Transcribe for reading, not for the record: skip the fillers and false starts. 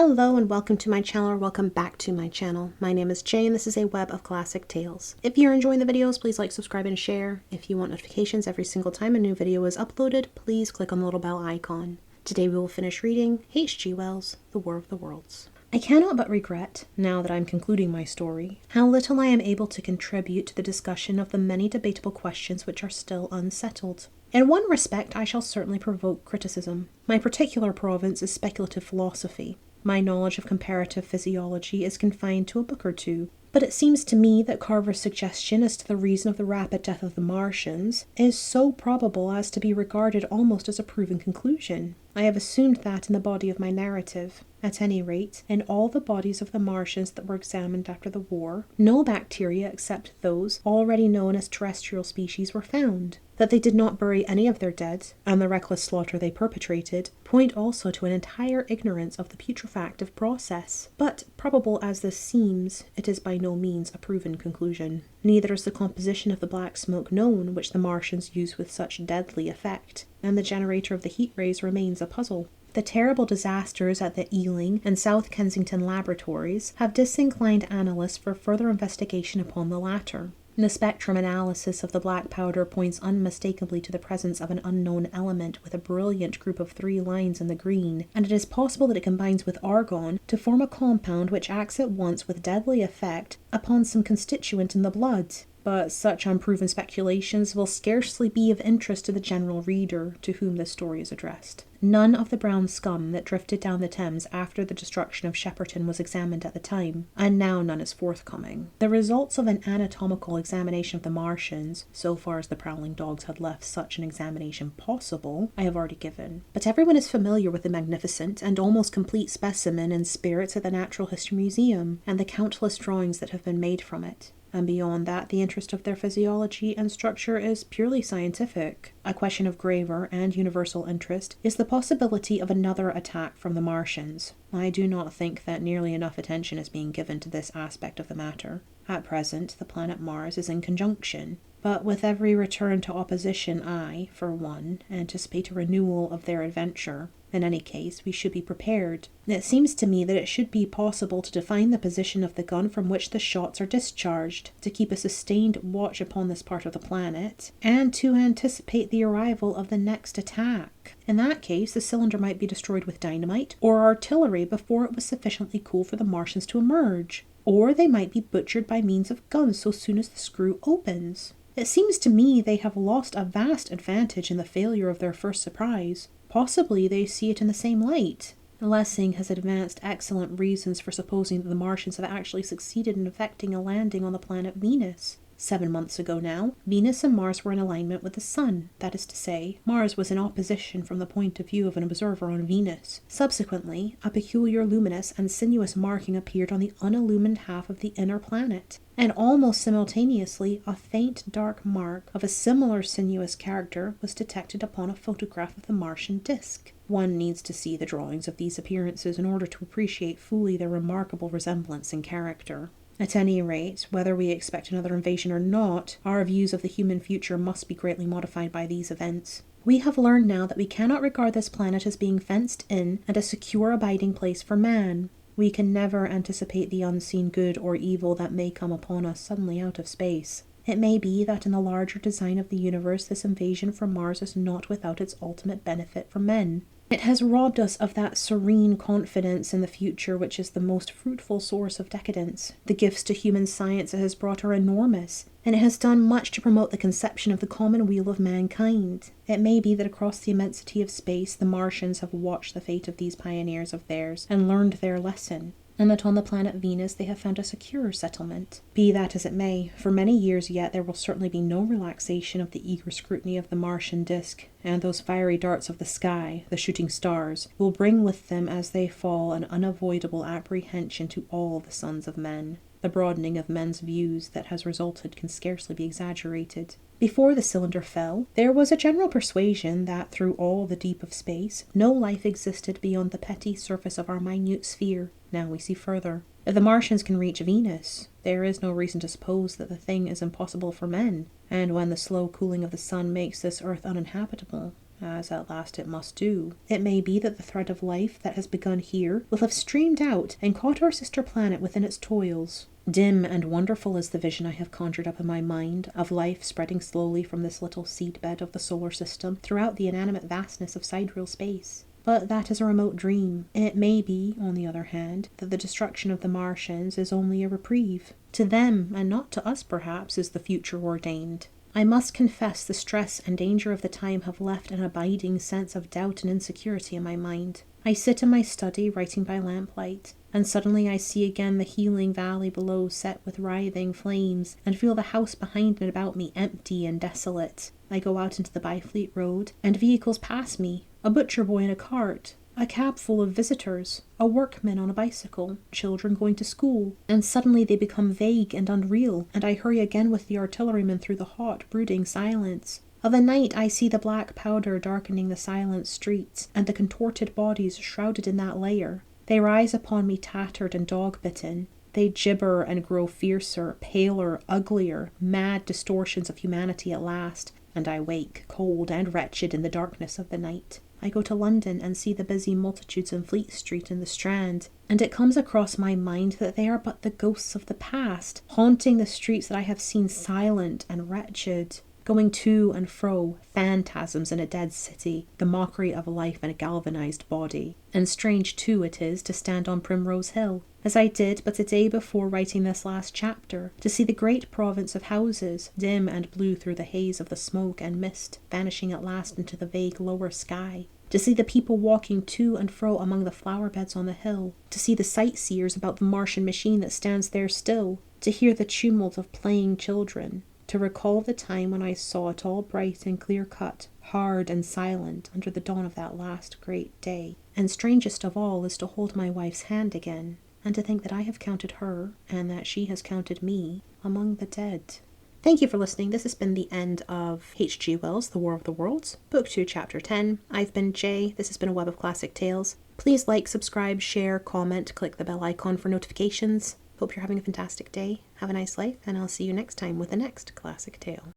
Hello and welcome to my channel, or welcome back to my channel. My name is Jay and this is a web of classic tales. If you're enjoying the videos, please like, subscribe, and share. If you want notifications every single time a new video is uploaded, please click on the little bell icon. Today we will finish reading H.G. Wells' The War of the Worlds. I cannot but regret, now that I'm concluding my story, how little I am able to contribute to the discussion of the many debatable questions which are still unsettled. In one respect I shall certainly provoke criticism. My particular province is speculative philosophy. My knowledge of comparative physiology is confined to a book or two, but it seems to me that Carver's suggestion as to the reason of the rapid death of the Martians is so probable as to be regarded almost as a proven conclusion. I have assumed that in the body of my narrative. At any rate, in all the bodies of the Martians that were examined after the war, no bacteria except those already known as terrestrial species were found. That they did not bury any of their dead, and the reckless slaughter they perpetrated, point also to an entire ignorance of the putrefactive process. But, probable as this seems, it is by no means a proven conclusion. Neither is the composition of the black smoke known which the Martians use with such deadly effect, and the generator of the heat rays remains a puzzle. The terrible disasters at the Ealing and South Kensington laboratories have disinclined analysts for further investigation upon the latter. The spectrum analysis of the black powder points unmistakably to the presence of an unknown element with a brilliant group of 3 lines in the green, and it is possible that it combines with argon to form a compound which acts at once with deadly effect upon some constituent in the blood. But such unproven speculations will scarcely be of interest to the general reader to whom this story is addressed. None of the brown scum that drifted down the Thames after the destruction of Shepperton was examined at the time, and now none is forthcoming. The results of an anatomical examination of the Martians, so far as the prowling dogs had left such an examination possible, I have already given. But everyone is familiar with the magnificent and almost complete specimen in spirits at the Natural History Museum, and the countless drawings that have been made from it. And beyond that, the interest of their physiology and structure is purely scientific. A question of graver and universal interest is the possibility of another attack from the Martians. I do not think that nearly enough attention is being given to this aspect of the matter. At present, the planet Mars is in conjunction, but with every return to opposition I, for one, anticipate a renewal of their adventure. In any case, we should be prepared. It seems to me that it should be possible to define the position of the gun from which the shots are discharged, to keep a sustained watch upon this part of the planet, and to anticipate the arrival of the next attack. In that case, the cylinder might be destroyed with dynamite or artillery before it was sufficiently cool for the Martians to emerge. Or they might be butchered by means of guns so soon as the screw opens. It seems to me they have lost a vast advantage in the failure of their first surprise. Possibly they see it in the same light. Lessing has advanced excellent reasons for supposing that the Martians have actually succeeded in effecting a landing on the planet Venus. 7 months ago now, Venus and Mars were in alignment with the Sun. That is to say, Mars was in opposition from the point of view of an observer on Venus. Subsequently, a peculiar luminous and sinuous marking appeared on the unillumined half of the inner planet, and almost simultaneously a faint dark mark of a similar sinuous character was detected upon a photograph of the Martian disk. One needs to see the drawings of these appearances in order to appreciate fully their remarkable resemblance in character. At any rate, whether we expect another invasion or not, our views of the human future must be greatly modified by these events. We have learned now that we cannot regard this planet as being fenced in and a secure abiding place for man. We can never anticipate the unseen good or evil that may come upon us suddenly out of space. It may be that in the larger design of the universe this invasion from Mars is not without its ultimate benefit for men. It has robbed us of that serene confidence in the future which is the most fruitful source of decadence. The gifts to human science it has brought are enormous, and it has done much to promote the conception of the common weal of mankind. It may be that across the immensity of space the Martians have watched the fate of these pioneers of theirs and learned their lesson, and that on the planet Venus they have found a secure settlement. Be that as it may, for many years yet there will certainly be no relaxation of the eager scrutiny of the Martian disk, and those fiery darts of the sky, the shooting stars, will bring with them as they fall an unavoidable apprehension to all the sons of men. The broadening of men's views that has resulted can scarcely be exaggerated. Before the cylinder fell, there was a general persuasion that through all the deep of space, no life existed beyond the petty surface of our minute sphere. Now we see further. If the Martians can reach Venus, there is no reason to suppose that the thing is impossible for men, and when the slow cooling of the sun makes this earth uninhabitable, as at last it must do. It may be that the thread of life that has begun here will have streamed out and caught our sister planet within its toils. Dim and wonderful is the vision I have conjured up in my mind of life spreading slowly from this little seedbed of the solar system throughout the inanimate vastness of sidereal space. But that is a remote dream. It may be, on the other hand, that the destruction of the Martians is only a reprieve. To them, and not to us perhaps, is the future ordained. I must confess the stress and danger of the time have left an abiding sense of doubt and insecurity in my mind. I sit in my study writing by lamplight, and suddenly I see again the healing valley below set with writhing flames, and feel the house behind and about me empty and desolate. I go out into the Byfleet Road, and vehicles pass me. A butcher boy in a cart, a cab full of visitors, a workman on a bicycle, children going to school, and suddenly they become vague and unreal, and I hurry again with the artilleryman through the hot, brooding silence. Of a night I see the black powder darkening the silent streets, and the contorted bodies shrouded in that layer. They rise upon me tattered and dog-bitten. They gibber and grow fiercer, paler, uglier, mad distortions of humanity at last, and I wake, cold and wretched in the darkness of the night. I go to London and see the busy multitudes in Fleet Street and the Strand, and it comes across my mind that they are but the ghosts of the past, haunting the streets that I have seen silent and wretched, going to and fro, phantasms in a dead city, the mockery of life in a galvanized body. And strange too it is to stand on Primrose Hill, as I did but a day before writing this last chapter, to see the great province of houses, dim and blue through the haze of the smoke and mist, vanishing at last into the vague lower sky, to see the people walking to and fro among the flower beds on the hill, to see the sightseers about the Martian machine that stands there still, to hear the tumult of playing children, to recall the time when I saw it all bright and clear-cut, hard and silent under the dawn of that last great day. And strangest of all is to hold my wife's hand again, and to think that I have counted her, and that she has counted me, among the dead. Thank you for listening. This has been the end of H.G. Wells' The War of the Worlds, Book 2, Chapter 10. I've been Jay. This has been a Web of Classic Tales. Please like, subscribe, share, comment, click the bell icon for notifications. Hope you're having a fantastic day. Have a nice life, and I'll see you next time with the next classic tale.